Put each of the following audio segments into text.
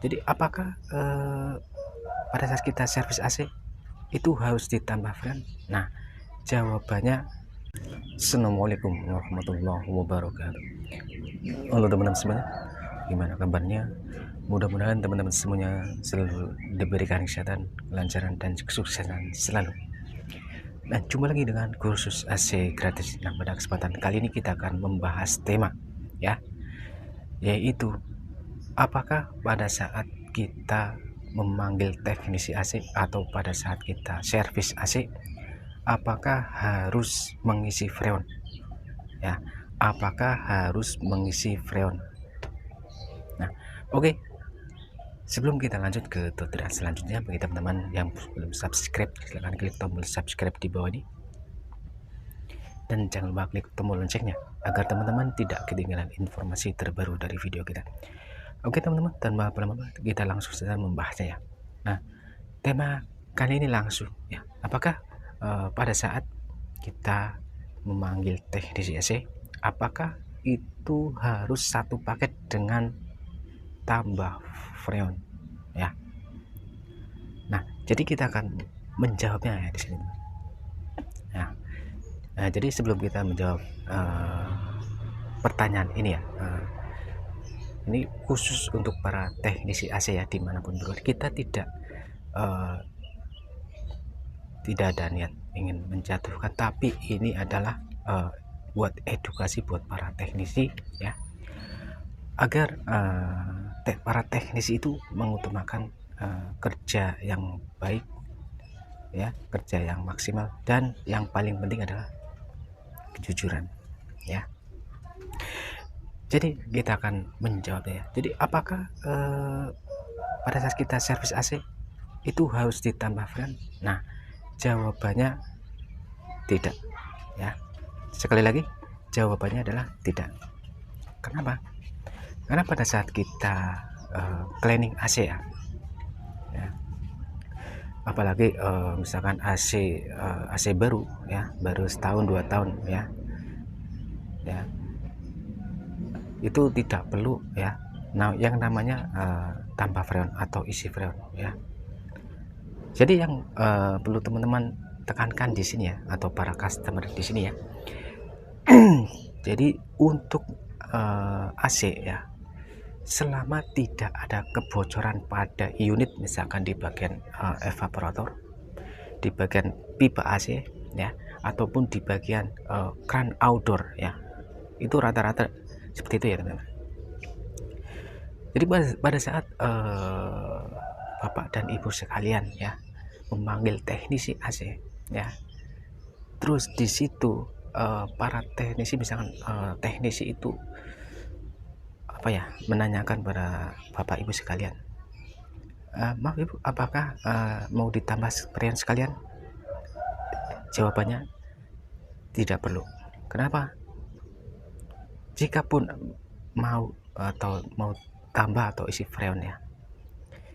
Jadi apakah pada saat kita servis AC itu harus ditambah freon? Nah, jawabannya Assalamualaikum warahmatullahi wabarakatuh. Halo teman-teman semuanya, gimana kabarnya? Mudah-mudahan teman-teman semuanya selalu diberikan kesehatan, kelancaran, dan kesuksesan selalu. Dan jumpa lagi dengan kursus AC gratis. Nah, pada kesempatan kali ini kita akan membahas tema ya, yaitu apakah pada saat kita memanggil teknisi AC atau pada saat kita servis AC, apakah harus mengisi freon ya, apakah harus mengisi freon. Nah, oke, sebelum kita lanjut ke tutorial selanjutnya, bagi teman-teman yang belum subscribe, silahkan klik tombol subscribe di bawah ini dan jangan lupa klik tombol loncengnya agar teman-teman tidak ketinggalan informasi terbaru dari video kita. Oke teman-teman, tanpa berlama-lama kita langsung saja membahasnya ya. Nah, tema kali ini langsung ya, apakah pada saat kita memanggil teknisi AC, apakah itu harus satu paket dengan tambah freon ya. Nah, jadi kita akan menjawabnya ya di sini. Nah, jadi sebelum kita menjawab pertanyaan ini ya, ini khusus untuk para teknisi AC ya, dimanapun berada, kita tidak ada niat ingin menjatuhkan, tapi ini adalah buat edukasi buat para teknisi ya, agar para teknisi itu mengutamakan kerja yang baik ya, kerja yang maksimal, dan yang paling penting adalah kejujuran ya. Jadi kita akan menjawabnya ya. Jadi apakah pada saat kita servis AC itu harus ditambah freon? Nah, jawabannya tidak ya. Sekali lagi, jawabannya adalah tidak. Kenapa? Karena pada saat kita cleaning AC ya, apalagi misalkan AC baru ya, baru setahun 2 tahun ya, itu tidak perlu ya, nah yang namanya tambah freon atau isi freon ya. Jadi yang perlu teman-teman tekankan di sini ya, atau para customer di sini ya. Jadi untuk AC ya, selama tidak ada kebocoran pada unit, misalkan di bagian evaporator, di bagian pipa AC ya, ataupun di bagian kran outdoor ya, itu rata-rata seperti itu ya teman-teman. Jadi pada saat Bapak dan Ibu sekalian ya memanggil teknisi AC ya, terus di situ para teknisi, misalkan teknisi itu apa ya, menanyakan pada Bapak Ibu sekalian, maaf Ibu, apakah mau ditambah freon sekalian? Jawabannya tidak perlu. Kenapa? Jikapun mau atau mau tambah atau isi freon ya,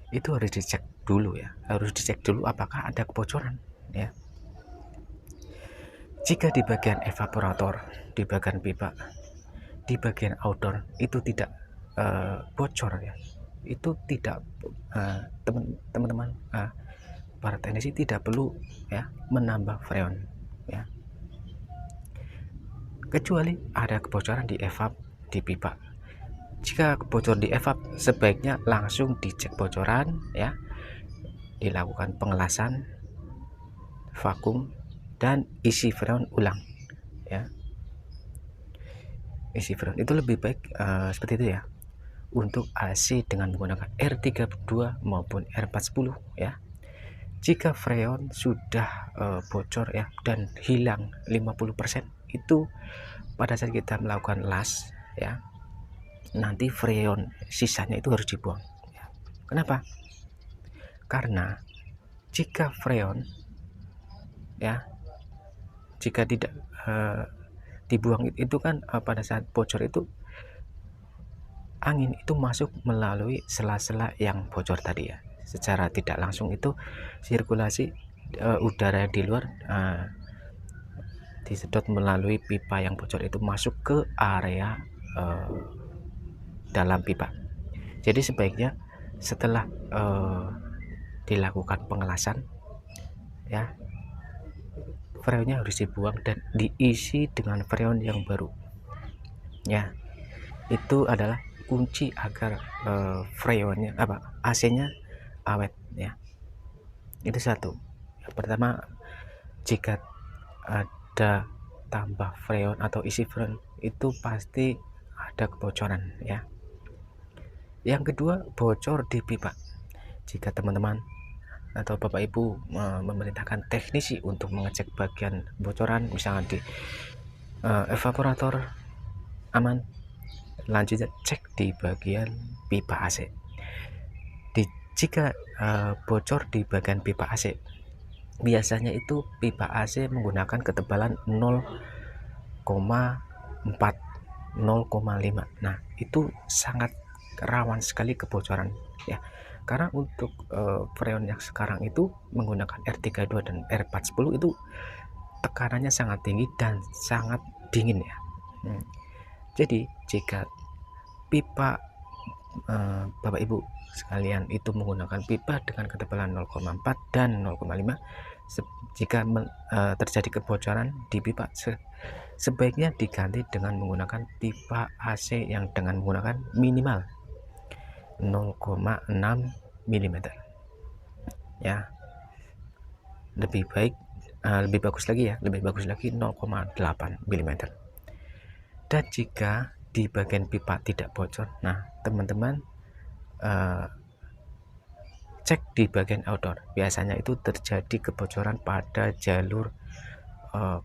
itu harus dicek dulu ya, harus dicek dulu apakah ada kebocoran ya. Jika di bagian evaporator, di bagian pipa, di bagian outdoor itu tidak bocor ya, itu tidak teman-teman para teknisi tidak perlu ya menambah freon ya, kecuali ada kebocoran di evap di pipa. Jika bocor di evap, sebaiknya langsung dicek bocoran ya, dilakukan pengelasan, vakum, dan isi freon ulang ya. Isi freon itu lebih baik seperti itu ya, untuk AC dengan menggunakan R32 maupun R410 ya. Jika freon sudah bocor ya dan hilang 50%, itu pada saat kita melakukan las ya, nanti freon sisanya itu harus dibuang ya. Kenapa? Karena jika freon ya, jika tidak dibuang itu kan pada saat bocor itu angin itu masuk melalui sela-sela yang bocor tadi ya, secara tidak langsung itu sirkulasi udara di luar disedot melalui pipa yang bocor itu masuk ke area dalam pipa. Jadi sebaiknya setelah dilakukan pengelasan ya, freonnya harus dibuang dan diisi dengan freon yang baru ya. Itu adalah kunci agar freonnya AC-nya awet ya. Itu satu. Yang pertama, jika ada tambah freon atau isi freon itu pasti ada kebocoran ya. Yang kedua, bocor di pipa. Jika teman-teman atau Bapak Ibu memerintahkan teknisi untuk mengecek bagian bocoran, misalnya di evaporator aman, lanjutnya cek di bagian pipa AC. Jika bocor di bagian pipa AC, biasanya itu pipa AC menggunakan ketebalan 0,4 0,5. Nah, itu sangat rawan sekali kebocoran ya. Karena untuk freon yang sekarang itu menggunakan R32 dan R410 itu tekanannya sangat tinggi dan sangat dingin ya. Jadi jika pipa Bapak Ibu sekalian itu menggunakan pipa dengan ketebalan 0,4 dan 0,5, jika terjadi kebocoran di pipa, sebaiknya diganti dengan menggunakan pipa AC yang dengan menggunakan minimal 0,6 mm ya. Lebih bagus lagi 0,8 mm. Dan jika di bagian pipa tidak bocor, nah teman-teman cek di bagian outdoor. Biasanya itu terjadi kebocoran pada jalur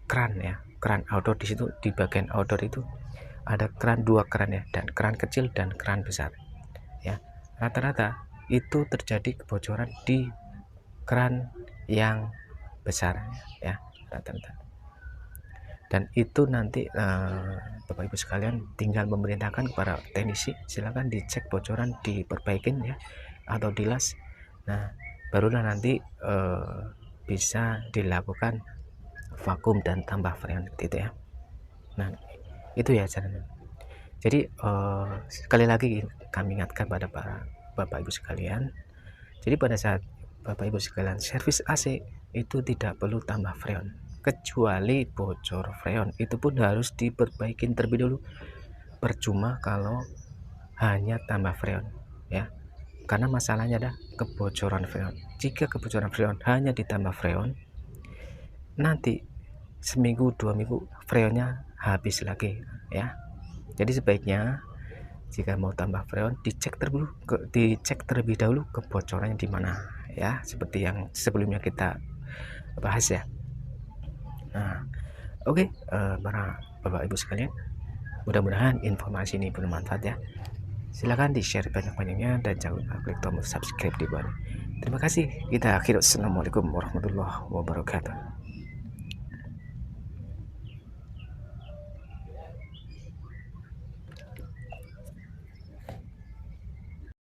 kran ya, kran outdoor. Di situ di bagian outdoor itu ada dua keran ya, dan keran kecil dan keran besar ya. Rata-rata itu terjadi kebocoran di keran yang besar ya, rata-rata. Dan itu nanti Bapak Ibu sekalian tinggal memerintahkan kepada teknisi, silakan dicek bocoran, diperbaikin ya, atau dilas. Nah, barulah nanti bisa dilakukan vakum dan tambah freon gitu ya. Nah, itu ya caranya. Jadi sekali lagi kami ingatkan pada para Bapak Ibu sekalian, jadi pada saat Bapak Ibu sekalian servis AC itu tidak perlu tambah freon, kecuali bocor freon, itu pun harus diperbaikin terlebih dahulu. Percuma kalau hanya tambah freon ya, karena masalahnya ada kebocoran freon. Jika kebocoran freon hanya ditambah freon, nanti seminggu 2 minggu freonnya habis lagi ya. Jadi sebaiknya jika mau tambah freon dicek terlebih dahulu kebocorannya di mana ya, seperti yang sebelumnya kita bahas ya. Nah, oke, para Bapak Ibu sekalian, mudah-mudahan informasi ini bermanfaat ya. Silahkan di-share banyak-banyaknya dan jangan lupa klik tombol subscribe di bawah. Terima kasih. Kita akhir. Assalamualaikum warahmatullahi wabarakatuh.